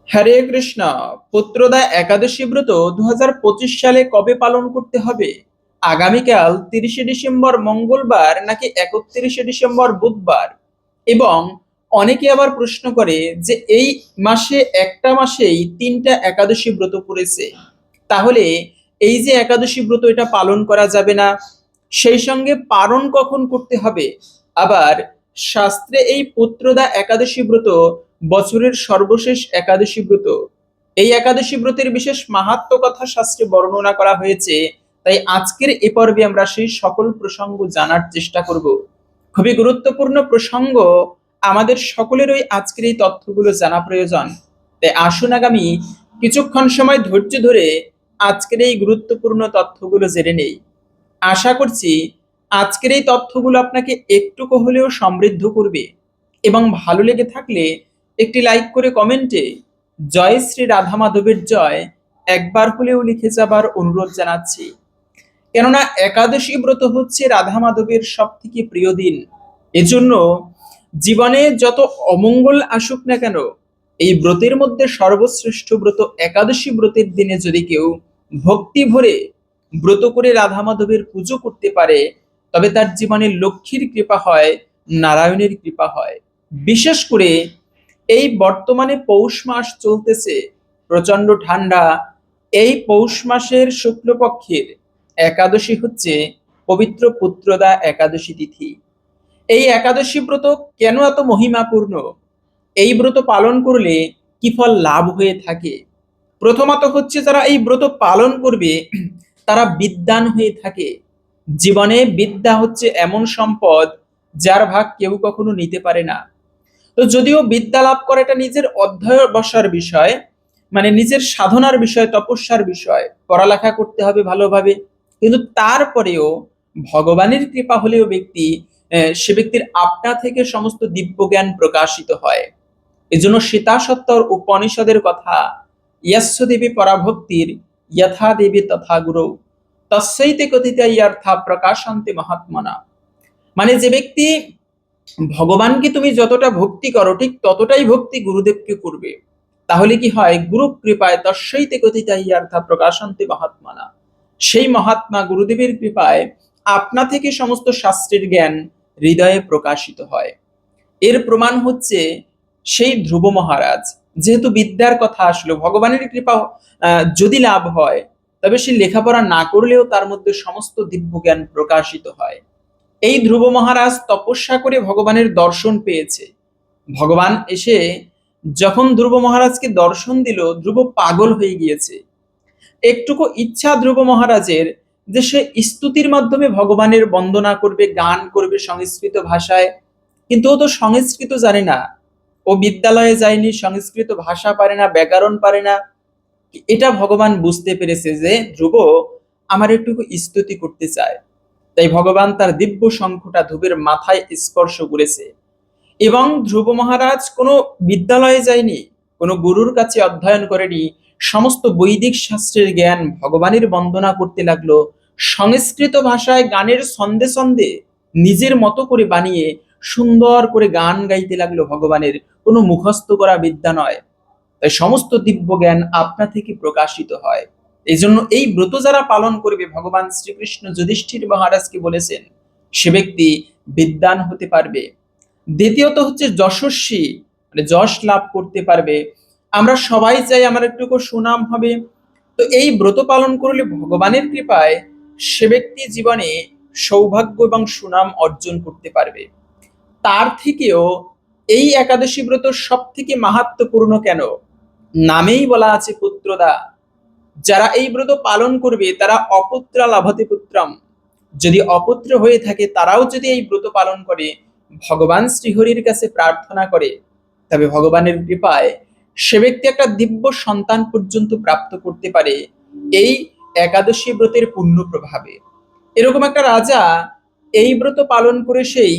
হরে কৃষ্ণ। পুত্রদা একাদশী ব্রত 2025 সালে কবে পালন করতে হবে? আগামীকাল 30শে ডিসেম্বর মঙ্গলবার নাকি 31শে ডিসেম্বর বুধবার? এবং অনেকে আবার প্রশ্ন করে যে এই মাসে একটা মাসেই তিনটা একাদশী ব্রত পড়েছে, তাহলে এই যে একাদশী ব্রত এটা পালন করা যাবে না, সেই সঙ্গে পালন কখন করতে হবে? আবার শাস্ত্রে এই পুত্রদা একাদশী ব্রত বছরের সর্বশেষ একাদশী ব্রত। এই একাদশী ব্রতের বিশেষ মাহাত্ম্য কথা শাস্ত্রে বর্ণনা করা হয়েছে। তাই আজকের এ পর্বে আমরা সেই সকল প্রসঙ্গ জানার চেষ্টা করব। খুবই গুরুত্বপূর্ণ প্রসঙ্গ, আমাদের সকলেরই আজকের এই তথ্যগুলো জানা প্রয়োজন। তাই আসুন আগামী কিছুক্ষণ সময় ধৈর্য ধরে আজকের এই গুরুত্বপূর্ণ তথ্যগুলো জেনে নেই। আশা করছি আজকের এই তথ্যগুলো আপনাকে একটুকু হলেও সমৃদ্ধ করবে, এবং ভালো লেগে থাকলে একটি লাইক করে কমেন্টে জয় শ্রী রাধা মাধবের জয় একবার হলেও লিখে যাবার অনুরোধ জানাচ্ছি। কেননা একাদশী ব্রত হচ্ছে রাধা মাধবের সব থেকে প্রিয় দিন। এজন্য জীবনে যত অমঙ্গল আসুক না কেন, এই ব্রতের মধ্যে সর্বশ্রেষ্ঠ ব্রত একাদশী ব্রতের দিনে যদি কেউ ভক্তি ভরে ব্রত করে রাধা মাধবের পুজো করতে পারে, তবে তার জীবনে লক্ষ্মীর কৃপা হয়, নারায়ণের কৃপা হয়। বিশেষ করে এই বর্তমানে পৌষ মাস চলতেছে, প্রচন্ড ঠান্ডা। এই পৌষ মাসের শুক্লপক্ষের একাদশী হচ্ছে পবিত্র পুত্রদা একাদশী তিথি। এই একাদশী ব্রত কেন এত মহিমাপূর্ণ? এই ব্রত পালন করলে কি ফল লাভ হয়ে থাকে? প্রথমত হচ্ছে, যারা এই ব্রত পালন করবে তারা বিদ্বান হয়ে থাকে। জীবনে বিদ্যা হচ্ছে এমন সম্পদ যার ভাগ কেউ কখনো নিতে পারে না। তো যদিও বিদ্যা লাভ করাটা নিজের অধ্যয়ন বসার বিষয়, মানে নিজের সাধনার বিষয়, তপস্যার বিষয়, পড়ালেখা করতে হবে ভালোভাবে, কিন্তু তারপরেও ভগবানের কৃপা হলেও সে ব্যক্তির আপনা থেকে সমস্ত দিব্য জ্ঞান প্রকাশিত হয়। এজন্য সীতা সত্তর উপনিষদের কথা, ইয়স্য দেবী পরাভক্তির যথা দেবী তথা গুরু তস্যৈতে কথিতা ইয়ার্থা প্রকাশন্তে মহাত্মনা। মানে যে ব্যক্তি ভগবানকে তুমি যতটা ভক্তি করো, ঠিক ততটাই ভক্তি গুরুদেবকে করবে। তাহলে কি হয়? গুরু কৃপায় তস্যৈতে কথিতা ইয়ার্থা প্রকাশন্তে মহাত্মনা। সেই মহাত্মা গুরুদেবের কৃপায় আপনা থেকে সমস্ত শাস্ত্রের জ্ঞান হৃদয়ে প্রকাশিত হয়। এর প্রমাণ হচ্ছে সেই ধ্রুব মহারাজ। যেহেতু বিদ্যার কথা আসলো, ভগবানের কৃপা যদি লাভ হয়, তবে সে লেখাপড়া না করলেও তার মধ্যে সমস্ত দিব্য জ্ঞান প্রকাশিত হয়। এই ধ্রুব মহারাজ তপস্যা করে ভগবানের দর্শন পেয়েছে। ভগবান এসে যখন ধ্রুব মহারাজকে দর্শন দিল, ধ্রুব পাগল হয়ে গিয়েছে। একটুকু ইচ্ছা ধ্রুব মহারাজের যে সে স্তুতির মাধ্যমে ভগবানের বন্দনা করবে, গান করবে সংস্কৃত ভাষায়, কিন্তু ও তো সংস্কৃত জানে না। ও বিদ্যালয়ে যায়নি, সংস্কৃত ভাষা পারে না, ব্যাকরণ পারে না। এটা ভগবান বুঝতে পেরেছে যে ধ্রুব আমার একটুকু স্তুতি করতে চায়। তাই ভগবান তার দিব্য শঙ্খটা ধ্রুবের মাথায় স্পর্শ করেছে। এবং ধ্রুব মহারাজ কোনো বিদ্যালয়ে যায়নি, কোনো গুরুর কাছে অধ্যয়ন করেনি। সমস্ত বৈদিক শাস্ত্রের জ্ঞান ভগবানের বন্দনা করতে লাগলো। সংস্কৃত ভাষায় গানের ছন্দে ছন্দে নিজের মতো করে বানিয়ে সুন্দর করে গান গাইতে লাগলো ভগবানের। কোনো মুখস্থ করা বিদ্যা নয়। তাই সমস্ত দিব্য জ্ঞান আপনা থেকে প্রকাশিত হয়। এই জন্য এই ব্রত যারা পালন করবে, ভগবান শ্রীকৃষ্ণ যুধিষ্ঠির মহারাজকে বলেছেন সে ব্যক্তি বিদ্বান হতে পারবে। দ্বিতীয়ত হচ্ছে যশস্বী, মানে যশ লাভ করতে পারবে। আমরা সবাই চাই আমার একটুকু সুনাম হবে। তো এই ব্রত পালন করলে ভগবানের কৃপায় সে ব্যক্তি জীবনে সৌভাগ্য এবং সুনাম অর্জন করতে পারবে। তার থেকেও এই একাদশী ব্রত সব থেকে মাহাত্ম্যপূর্ণ কেন? নামেই বলা আছে পুত্রদা। যারা এই ব্রত পালন করবে তারা অপুত্রা লাভতে পুত্রম। যদি অপুত্র হয়ে থাকে, তারাও যদি এই ব্রত পালন করে ভগবান শ্রীহরির কাছে প্রার্থনা করে, তবে ভগবানের কৃপায় সে ব্যক্তি একটা দিব্য সন্তান পর্যন্ত প্রাপ্ত করতে পারে এই একাদশী ব্রতের পুণ্য প্রভাবে। এরকম একটা রাজা এই ব্রত পালন করে সেই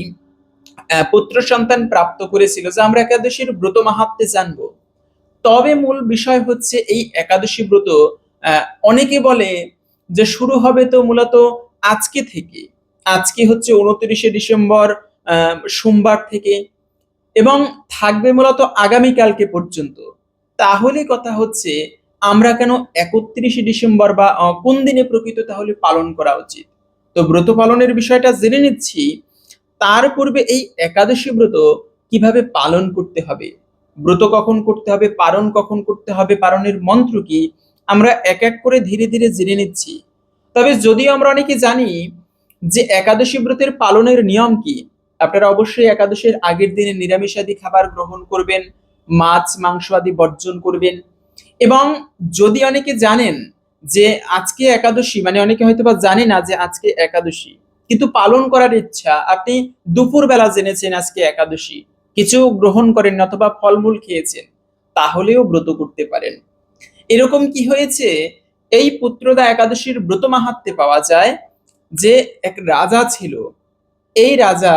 পুত্র সন্তান প্রাপ্ত করেছিল, যা আমরা একাদশীর ব্রত মাহাত্ম্যে জানবো। তবে মূল বিষয় হচ্ছে এই একাদশী ব্রত অনেকে বলে যে শুরু হবে তো মূলত আজকে থেকে। আজকে হচ্ছে 29শে ডিসেম্বর, সোমবার থেকে, এবং থাকবে মূলত আগামীকালকে পর্যন্ত। তাহলে কথা হচ্ছে আমরা কেন 31শে ডিসেম্বর বা কোন দিনে প্রকৃত তাহলে পালন করা উচিত? তো ব্রত পালনের বিষয়টা জেনে নিচ্ছি। তার পূর্বে এই একাদশী ব্রত কিভাবে পালন করতে হবে, ব্রত কখন করতে হবে, পালন কখন করতে হবে, পালনের মন্ত্র কি, আমরা এক এক করে ধীরে ধীরে জেনে নিচ্ছি। তবে যদিও আমরা অনেকে জানি যে একাদশী ব্রতের পালনের নিয়ম কি, আপনারা অবশ্যই একাদশীর আগের দিনে নিরামিষাদি খাবার গ্রহণ করবেন, মাছ মাংস আদি বর্জন করবেন। এবং যদি অনেকে জানেন যে আজকে একাদশী, মানে অনেকে হয়তো বা জানে না যে আজকে একাদশী, কিন্তু পালন করার ইচ্ছা, আপনি দুপুর বেলা জেনেছেন আজকে একাদশী, কিছু গ্রহণ করেন অথবা ফলমূল খেয়েছেন, তাহলেও ব্রত করতে পারেন। এরকম কি হয়েছে, এই পুত্রদা একাদশীর ব্রত মাহাত্ম্যে পাওয়া যায় যে এক রাজা ছিল। এই রাজা,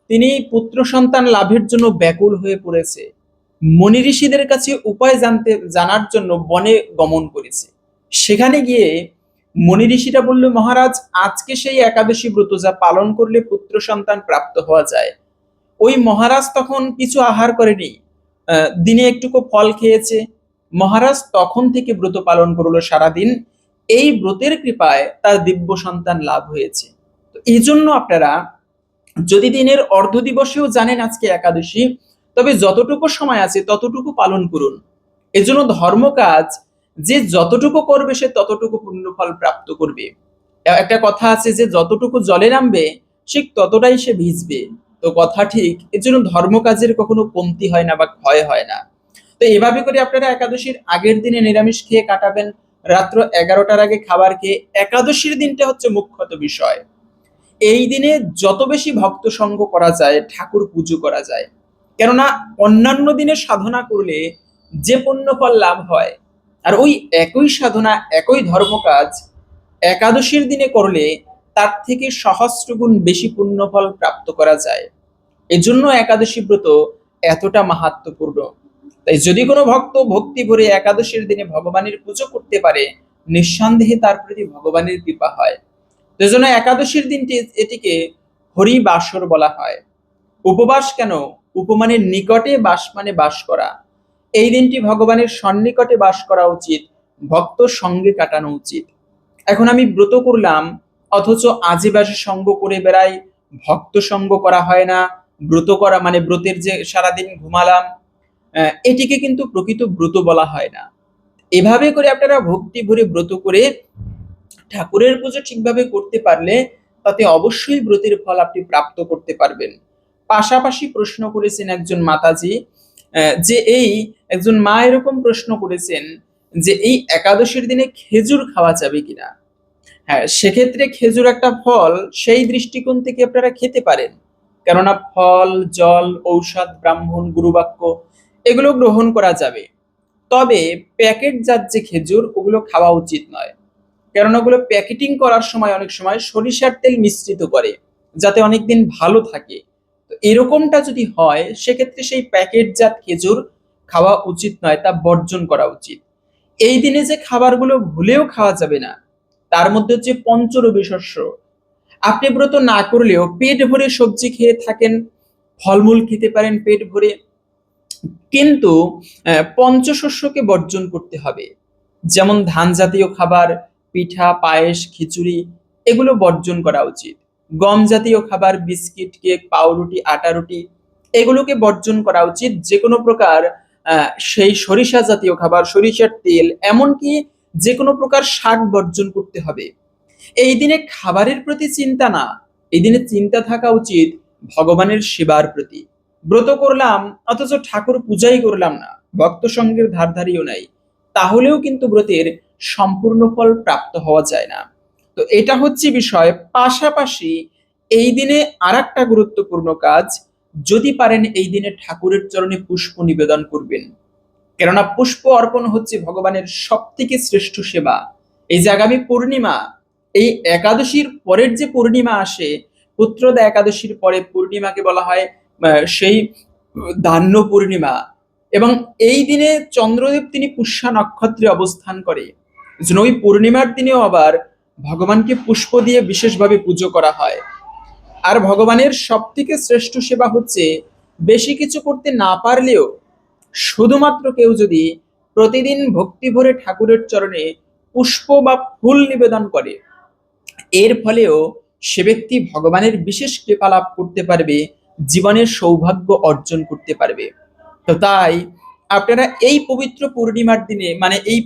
তিনি পুত্র সন্তান লাভের জন্য ব্যাকুল হয়ে পড়েছে, মুনি ঋষিদের কাছে উপায় জানার জন্য বনে গমন করেছে। সেখানে গিয়ে মুনি ঋষিরা বলল, মহারাজ আজকে সেই একাদশী ব্রত যা পালন করলে পুত্র সন্তান প্রাপ্ত হওয়া যায়। ওই মহারাজ তখন কিছু আহার করেনি, দিনে একটুকু ফল খেয়েছে। মহারাজ তখন থেকে ব্রত পালন করলো সারাদিন, এই ব্রতের কৃপায় তার দিব্য সন্তান লাভ হয়েছে। তো এই জন্য আপনারা যদি দিনের অর্ধ দিবসেও জানেন আজকে একাদশী, তবে যতটুকু সময় আছে ততটুকু পালন করুন। এজন্য ধর্ম কাজ যে যতটুকু করবে সে ততটুকু পুণ্যফল প্রাপ্ত করবে। একটা কথা আছে যে যতটুকু জলে নামবে ঠিক ততটাই সে ভিজবে। তো কথা ঠিক, এর জন্য ধর্ম কাজের কখনো কমতি হয় না বা ক্ষয় হয় না। তো এভাবে করে আপনারা একাদশীর আগের দিনে নিরামিষ খেয়ে কাটাবেন, রাত্র 11টার আগে খাবার খেয়ে। একাদশীর দিনটা হচ্ছে মুখ্যত বিষয়। এই দিনে যত বেশি ভক্ত সঙ্গ করা যায়, ঠাকুর পুজো করা যায়। কেননা অন্যান্য দিনে সাধনা করলে যে পুণ্য ফল লাভ হয়, আর ওই একই সাধনা একই ধর্ম কাজ একাদশীর দিনে করলে তার থেকে সহস্র গুণ বেশি পুণ্য ফল প্রাপ্ত করা যায়। এজন্য একাদশী ব্রত এতটা মাহাত্ম্যপূর্ণ। তাই যদি কোনো ভক্ত ভক্তি ভরে একাদশীর দিনে ভগবানের পুজো করতে পারে, নিঃসন্দেহে তার প্রতি ভগবানের কৃপা হয়। সেজন্য একাদশীর দিনটি এটিকে হরি বাসর বলা হয়। উপবাস কেন? উপমানের নিকটে, বাস মানে বাস করা। এই দিনটি ভগবানের সন্নিকটে বাস করা উচিত, ভক্ত সঙ্গে কাটানো উচিত। এখন আমি ব্রত করলাম অথচ আজে বাজে সঙ্গ করে বেড়াই, ভক্ত সঙ্গ করা হয় না, ব্রত করা মানে ব্রতের যে সারাদিন ঘুমালাম, এটিকে কিন্তু প্রকৃত ব্রত বলা হয় না। এভাবে করে আপনারা ভক্তি ভরে ব্রত করে ঠাকুরের পুজো ঠিকভাবে করতে পারলে তাতে অবশ্যই ব্রতের ফল আপনি প্রাপ্ত করতে পারবেন। পাশাপাশি প্রশ্ন করেছেন একজন মাতাজি, যে এই একজন মা এরকম প্রশ্ন করেছেন যে এই একাদশীর দিনে খেজুর খাওয়া যাবে কিনা। হ্যাঁ, সেক্ষেত্রে খেজুর একটা ফল, সেই দৃষ্টিকোণ থেকে আপনারা খেতে পারেন। কেননা ফল, জল, ঔষধ, ব্রাহ্মণ, গুরুবাক্য এগুলো গ্রহণ করা যাবে। তবে প্যাকেটজাত যে খেজুর ওগুলো খাওয়া উচিত নয়। কেননা ওগুলো প্যাকেটিং করার সময় অনেক সময় সরিষার তেল মিশ্রিত করে যাতে অনেকদিন ভালো থাকে। তো এরকমটা যদি হয় সেক্ষেত্রে সেই প্যাকেটজাত খেজুর খাওয়া উচিত নয়, তা বর্জন করা উচিত। এই দিনে যে খাবারগুলো ভুলেও খাওয়া যাবে না তার মধ্যে হচ্ছে পঞ্চরবি শস্য। আপনি ব্রত না করলেও পেট ভরে সবজি খেয়ে থাকেন, ফলমূল খেতে পারেন পেট ভরে, কিন্তু পঞ্চশস্যকে বর্জন করতে হবে। যেমন ধান জাতীয় খাবার, পিঠা, পায়েস, খিচুড়ি এগুলো বর্জন করা উচিত। গম জাতীয় খাবার, বিস্কিট, কেক, পাউরুটি, আটা রুটি এগুলোকে বর্জন করা উচিত। যে কোনো প্রকার সেই সরিষা জাতীয় খাবার, সরিষার তেল, এমনকি যে কোনো প্রকার শাক বর্জন করতে হবে। এই দিনে খাবারের প্রতি চিন্তা না, এই দিনে চিন্তা থাকা উচিত ভগবানের সেবার প্রতি। ব্রত করলাম অথচ ঠাকুর পূজাই করলাম না, ভক্ত সঙ্গের ধারধারিও নাই, তাহলেও কিন্তু ব্রতের সম্পূর্ণ ফল প্রাপ্ত হওয়া যায় না। তো এটা হচ্ছে বিষয়। পাশাপাশি এই দিনে আর একটা গুরুত্বপূর্ণ কাজ, যদি পারেন এই দিনে ঠাকুরের চরণে পুষ্প নিবেদন করবেন। কেননা পুষ্প অর্পণ হচ্ছে ভগবানের সব থেকে শ্রেষ্ঠ সেবা। এই যে আগামী পূর্ণিমা, এই একাদশীর পরের যে পূর্ণিমা আসে, পুত্রদা একাদশীর পরে পূর্ণিমাকে বলা হয় সেই ধান্য পূর্ণিমা। এবং এই দিনে চন্দ্রদেব তিনি পুষ্যা নক্ষত্রে অবস্থান করে, ওই পূর্ণিমার দিনেও আবার ভগবানকে পুষ্প দিয়ে বিশেষভাবে পুজো করা হয়। আর ভগবানের সব থেকে শ্রেষ্ঠ সেবা হচ্ছে বেশি কিছু করতে না পারলেও শুধুমাত্র কেউ যদি প্রতিদিন ভক্তি ভরে ঠাকুরের চরণে পুষ্প বা ফুল নিবেদন করে, এর ফলেও সে ব্যক্তি ভগবানের বিশেষ কৃপা লাভ করতে পারবে, জীবনের সৌভাগ্য অর্জন করতে পারবে। তো তাই আপনারা এই পবিত্র পূর্ণিমার দিনে, মানে এই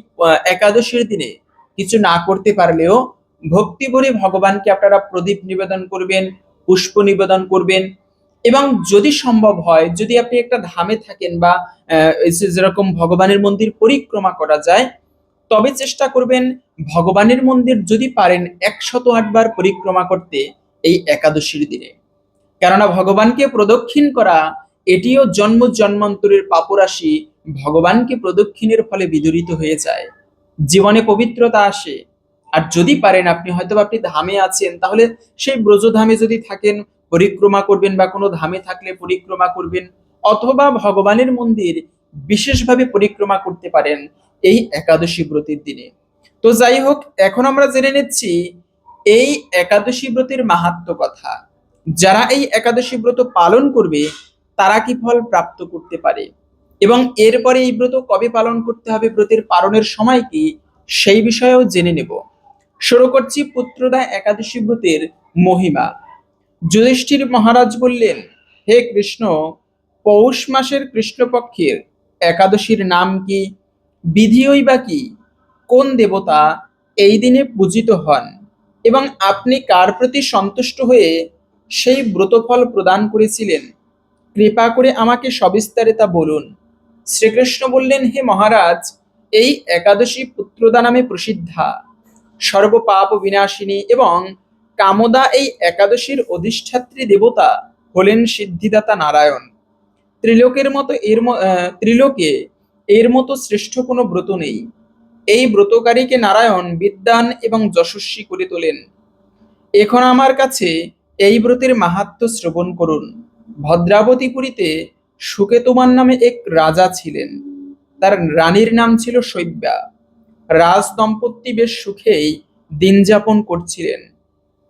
একাদশীর দিনে কিছু না করতে পারলেও ভক্তি ভরে ভগবানকে আপনারা প্রদীপ নিবেদন করবেন, পুষ্প নিবেদন করবেন। এবং যদি সম্ভব হয়, যদি আপনি একটা ধামে থাকেন বা যেরকম ভগবানের মন্দির পরিক্রমা করা যায়, তবে চেষ্টা করবেন ভগবানের মন্দির যদি পারেন 108 বার পরিক্রমা করতে এই একাদশীর দিনে। কেননা ভগবানকে প্রদক্ষিণ করা এটিও জন্ম জন্মান্তরের পাপরাশি ভগবানকে প্রদক্ষিণের ফলে বিদূরিত হয়ে যায়, জীবনে পবিত্রতা আসে। আর যদি পারেন, আপনি ধামে আছেন, তাহলে সেই ব্রজধামে যদি থাকেন পরিক্রমা করবেন, বা কোনো ধামে থাকলে পরিক্রমা করবেন, অথবা ভগবানের মন্দির বিশেষভাবে পরিক্রমা করতে পারেন এই একাদশী ব্রতের দিনে। তো যাই হোক, এখন আমরা জেনে নিচ্ছি এই একাদশী ব্রতের মাহাত্ম্য কথা। যারা এই একাদশী ব্রত পালন করবে তারা কি ফল প্রাপ্ত করতে পারে, এবং এরপরে এই ব্রত কবে পালন করতে হবে, ব্রতের পালনের সময় কি, সেই বিষয়েও জেনে নেব। শুরু করছি পুত্রদা একাদশী ব্রতের মহিমা। যুধিষ্ঠির মহারাজ বললেন, হে কৃষ্ণ, পৌষ মাসের কৃষ্ণপক্ষের একাদশীর নাম কি, বিধিই বা কি, কোন দেবতা এই দিনে পূজিত হন, এবং আপনি কার প্রতি সন্তুষ্ট হয়ে সেই ব্রতফল প্রদান করেছিলেন, কৃপা করে আমাকে সবিস্তারে তা বলুন। শ্রীকৃষ্ণ বললেন, হে মহারাজ, এই একাদশী পুত্রদা নামে প্রসিদ্ধা, সর্বপাপ বিনাশিনী এবং কামদা এই একাদশীর অধিষ্ঠাত্রী দেবতা হলেন সিদ্ধিদাতা নারায়ণ। ত্রিলোকে এর মতো শ্রেষ্ঠ কোনো ব্রত নেই। এই ব্রতকারীকে নারায়ণ বিদ্বান এবং যশস্বী করে তোলেন। এখন আমার কাছে এই ব্রতের মাহাত্ম্য শ্রবণ করুন। ভদ্রাবতীপুরীতে সুকেতুমান নামে এক রাজা ছিলেন। তার রানীর নাম ছিল শৈব্যা। রাজ দম্পতি বেশ সুখেই দিন যাপন করছিলেন।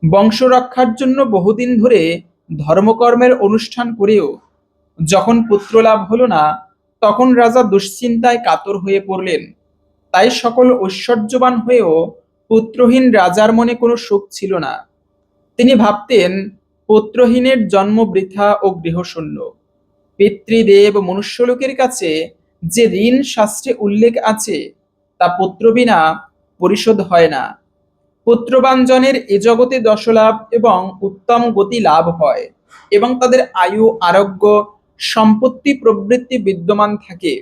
বংশ রক্ষার জন্য বহুদিন ধরে ধর্মকর্মের অনুষ্ঠান করেও যখন পুত্র লাভ হলো না, তখন রাজা দুশ্চিন্তায় কাতর হয়ে পড়লেন। তাই সকল ঐশ্বর্যবান হয়েও পুত্রহীন রাজার মনে কোনো সুখ ছিল না। তিনি ভাবতেন, পুত্রহীনের জন্ম বৃথা ও গৃহশূন্য। পিতৃদেব মনুষ্যলোকের কাছে যে ঋণ শাস্ত্রে উল্লেখ আছে, তা পুত্র বিনা পরিশোধ হয় না। পুত্রবান জনের এ জগতে যশলাভ এবং উত্তম গতি লাভ হয়, এবং তাদের আয়ু, আরোগ্য, সম্পত্তি প্রবৃত্তি বিদ্যমান থাকে।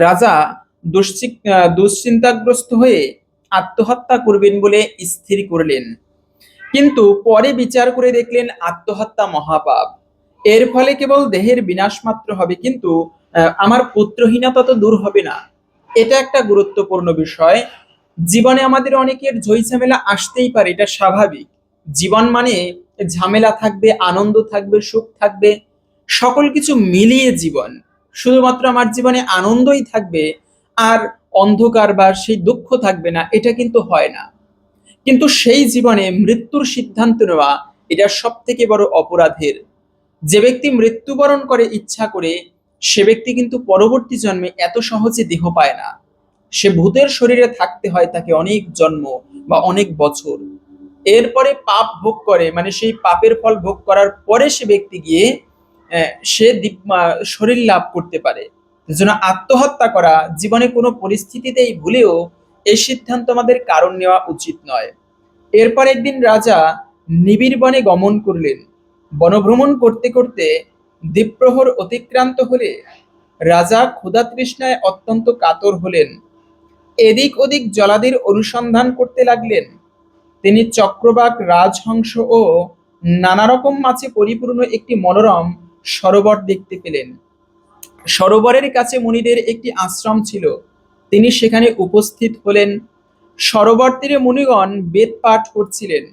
রাজা দুশ্চিন্তাগ্রস্ত হয়ে আত্মহত্যা করবেন বলে স্থির করলেন। কিন্তু পরে বিচার করে দেখলেন আত্মহত্যা মহাপাপ। এর ফলে কেবল দেহের বিনাশ মাত্র হবে, কিন্তু আমার পুত্রহীনতা তো দূর হবে না। এটা একটা গুরুত্বপূর্ণ বিষয়। জীবনে আমাদের অনেকের ঝইঝামেলা আসতেই পারে, এটা স্বাভাবিক। জীবন মানে ঝামেলা থাকবে, আনন্দ থাকবে, সুখ থাকবে, সকল কিছু মিলিয়ে জীবন। শুধুমাত্র আমার জীবনে আনন্দই থাকবে আর অন্ধকার বা সেই দুঃখ থাকবে না, এটা কিন্তু হয় না। কিন্তু সেই জীবনে মৃত্যুর সিদ্ধান্ত নেওয়া, এটা সব থেকে বড় অপরাধের। যে ব্যক্তি মৃত্যুবরণ করে ইচ্ছা করে, সে ব্যক্তি কিন্তু পরবর্তী জন্মে এত সহজে দেহ পায় না। সে ভূতের শরীরে থাকতে হয় তাকে অনেক জন্ম বা অনেক বছর। এরপরে পাপ ভোগ করে, মানে সেই পাপের ফল ভোগ করার পরে সে ব্যক্তি গিয়ে সে শরীর লাভ করতে পারে। এজন্য আত্মহত্যা করা জীবনে কোনো পরিস্থিতিতেই ভুলেও এই সিদ্ধান্ত আমাদের কারণ নেওয়া উচিত নয়। এরপর একদিন রাজা নিবিড় বনে গমন করলেন। বনভ্রমণ করতে করতে দ্বীপ্রহর অতিক্রান্ত হলে রাজা ক্ষুধা তৃষ্ণায় অত্যন্ত কাতর হলেন। এদিক ওদিক জলাদির অনুসন্ধান করতে লাগলেন। তিনি চক্রবাক, রাজহংস ও নানা রকম মাছে পরিপূর্ণ একটি মনোরম সরোবর দেখতে পেলেন। সরোবরের কাছে মুনিদের একটি আশ্রম ছিল। তিনি সেখানে উপস্থিত হলেন। সরোবর তীরে মুনিগণ বেদ পাঠ করছিলেন।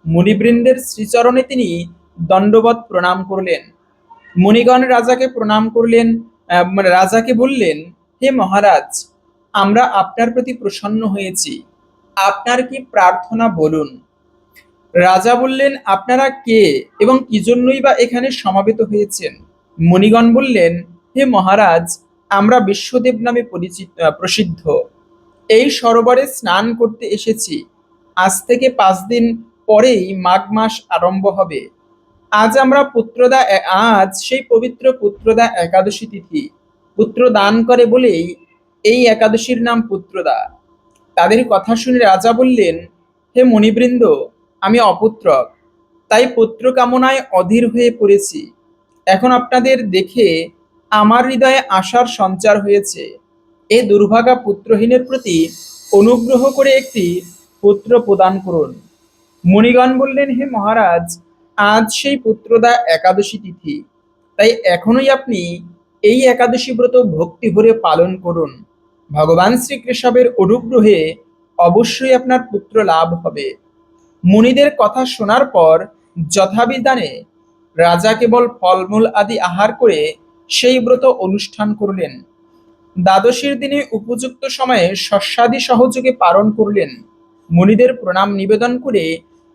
মুনিবৃন্দের শ্রীচরণে তিনি দণ্ডবৎ প্রণাম করলেন। মুনিগণ রাজাকে প্রণাম করলেন। রাজাকে বললেন, হে মহারাজ, আমরা আপনার প্রতি প্রসন্ন হয়েছি। আপনার কি প্রার্থনা বলুন। রাজা বললেন, আপনারা কে এবং কি জন্যই বা এখানে সমাবেত হয়েছেন। মুনিগণ বললেন, হে মহারাজ, আমরা বিশ্বদেব নামে প্রসিদ্ধ। এই সরোবরে স্নান করতে এসেছি। আজ থেকে 5 দিন পরেই মাঘ মাস আরম্ভ হবে। আজ সেই পবিত্র পুত্রদা একাদশী তিথি। পুত্র দান করে বলেই এই একাদশীর নাম পুত্রদা। তাদের কথা শুনে রাজা বললেন, হে মুনিবৃন্দ, আমি অপুত্রক, তাই পুত্র কামনায় অধীর হয়ে পড়েছি। এখন আপনাদের দেখে আমার হৃদয়ে আশার সঞ্চার হয়েছে। এ দুর্ভাগা পুত্রহীনের প্রতি অনুগ্রহ করে একটি পুত্র প্রদান করুন। মুনিগণ বললেন, হে মহারাজ, আজ সেই পুত্রদা একাদশী তিথি, তাই এখনই আপনি এই একাদশী ব্রত ভক্তি ভরে পালন করুন। ভগবান শ্রীকৃষ্ণের অনুগ্রহে অবশ্যই আপনার পুত্র লাভ হবে। মুনিদের কথা শোনার পর যথাবিধানে রাজা কেবল ফলমূল আদি আহার করে সেই ব্রত অনুষ্ঠান করলেন। দ্বাদশীর দিনে উপযুক্ত সময়ে শস্যাদি সহযোগে পালন করলেন। মুনিদের প্রণাম নিবেদন করে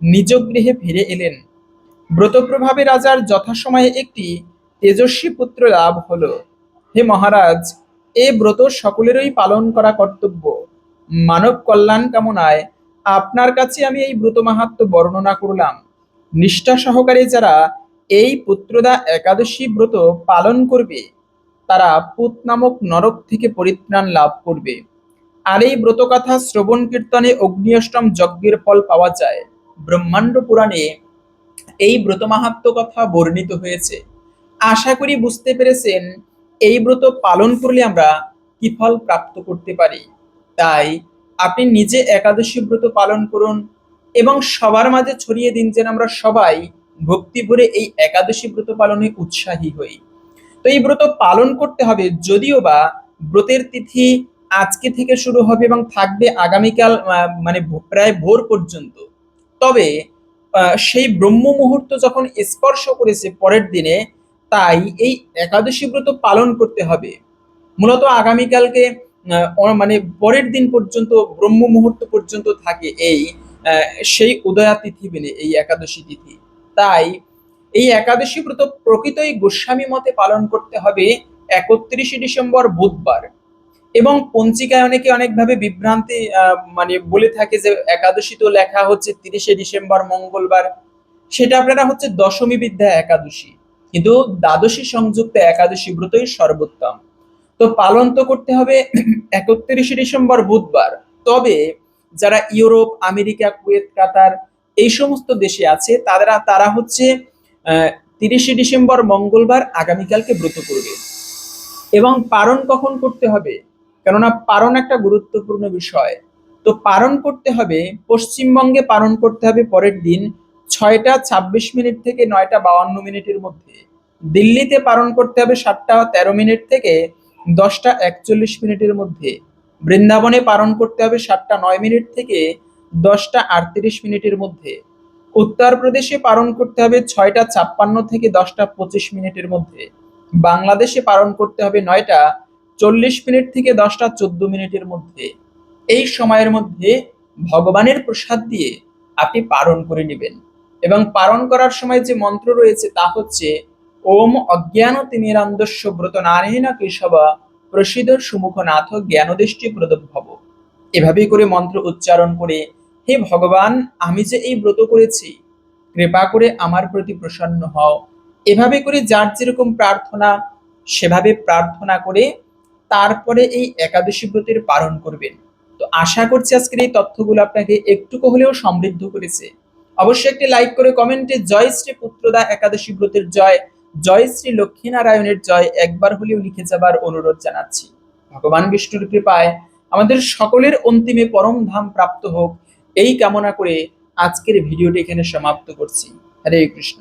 নিজ গৃহে ফিরে এলেন। ব্রত প্রভাবে রাজার যথাসময়ে একটি তেজস্বী পুত্র লাভ হলো। হে মহারাজ, এ ব্রত সকলেরই পালন করা কর্তব্য। মানব কল্যাণ কামনায় আপনার কাছে আমি এই ব্রত মাহাত্ম্য বর্ণনা করলাম। নিষ্ঠা সহকারে যারা এই পুত্রদা একাদশী ব্রত পালন করবে, তারা পুত নামক নরক থেকে পরিত্রাণ লাভ করবে। আর এই ব্রতকথা শ্রবণ কীর্তনে অগ্নি অষ্টম যজ্ঞের ফল পাওয়া যায়। ব্রহ্মাণ্ড পুরাণে এই ব্রত মাহাত্ম্য কথা বর্ণিত হয়েছে। আশা করি বুঝতে পেরেছেন এই ব্রত পালন করলে আমরা কি ফল প্রাপ্ত করতে পারি। তাই আপনি নিজে একাদশী ব্রত পালন করুন এবং সবার মাঝে ছড়িয়ে দিন, যেন আমরা সবাই ভক্তি ভরে এই একাদশী ব্রত পালনে উৎসাহী হই। তো এই ব্রত পালন করতে হবে, যদিও বা ব্রতের তিথি আজকে থেকে শুরু হবে এবং থাকবে আগামীকাল, মানে প্রায় ভোর পর্যন্ত। তবে সেই ব্রহ্ম মুহূর্ত যখন স্পর্শ করেছে পরের দিনে, তাই এই একাদশী ব্রত পালন করতে হবে। মূলত আগামীকালকে মানে পরের দিন পর্যন্ত ব্রহ্ম মুহূর্ত পর্যন্ত থাকে এই সেই উদয়া তিথি বলে এই একাদশী তিথি। তাই এই একাদশী ব্রত প্রকৃতই গোস্বামী মতে পালন করতে হবে 31শে ডিসেম্বর বুধবার। এবং পঞ্জিকায় অনেকে অনেকভাবে বিভ্রান্তি মানে বলে থাকে যে একাদশী তো লেখা হচ্ছে 30শে ডিসেম্বর মঙ্গলবার, সেটা আপনারা হচ্ছে দশমী বিদ্যা একাদশী, কিন্তু দ্বাদশী সংযুক্ত একাদশী ব্রতই সর্বোত্তম। তো পালন তো করতে হবে 31শে ডিসেম্বর বুধবার। তবে যারা ইউরোপ, আমেরিকা, কুয়েত, কাতার এই সমস্ত দেশে আছে, তারা হচ্ছে 30শে ডিসেম্বর মঙ্গলবার আগামীকালকে ব্রত করবে। এবং পারণ কখন করতে হবে, কেননা পারণ একটা গুরুত্বপূর্ণ বিষয়। তো পারণ করতে হবে, পশ্চিমবঙ্গে পারণ করতে হবে পরের দিন 6টা 26 মিনিট থেকে 9টা 52 মিনিটের মধ্যে। দিল্লিতে পালন করতে হবে 7টা 13 মিনিট থেকে 10টা 41 মিনিটের মধ্যে। বৃন্দাবনে পালন করতে হবে 7টা 9 মিনিট থেকে 10টা 38 মিনিটের মধ্যে। উত্তরপ্রদেশে পালন করতে হবে 6টা 56 থেকে 10টা 25 মিনিটের মধ্যে। বাংলাদেশে পালন করতে হবে 9টা 40 মিনিট থেকে 10টা 14 মিনিটের মধ্যে। এই সময়ের মধ্যে ভগবানের প্রসাদ দিয়ে আপনি পালন করে নেবেন। এবং পালন করার সময় যে মন্ত্র রয়েছে তা হচ্ছে, ওম অজ্ঞান তিমিরান্ধস্য ব্রত নারেণ কেশব প্রসিদ্ধ সুমুখনাথ জ্ঞানদৃষ্টি প্রদভব। এভাবে করে মন্ত্র উচ্চারণ করে, হে ভগবান, আমি যে এই ব্রত করেছি, কৃপা করে আমার প্রতি প্রসন্ন হও। এভাবে করে যার যেরকম প্রার্থনা সেভাবে প্রার্থনা করে তারপরে এই একাদশী ব্রতের পালন করবেন। তো আশা করছি আজকের এই তথ্যগুলো আপনাকে একটুকু হলেও সমৃদ্ধ করেছে। অবশ্যই একটি লাইক করে কমেন্টে জয় শ্রী পুত্রদা একাদশী ব্রতের জয়, জয় শ্রী লক্ষ্মীনারায়ণের জয় একবার হলেও লিখে যাবার অনুরোধ জানাচ্ছি। ভগবান বিষ্ণুর কৃপায় আমাদের সকলের অন্তিমে পরম ধাম প্রাপ্ত হোক, এই কামনা করে আজকের ভিডিওটি এখানে সমাপ্ত করছি। হরে কৃষ্ণ।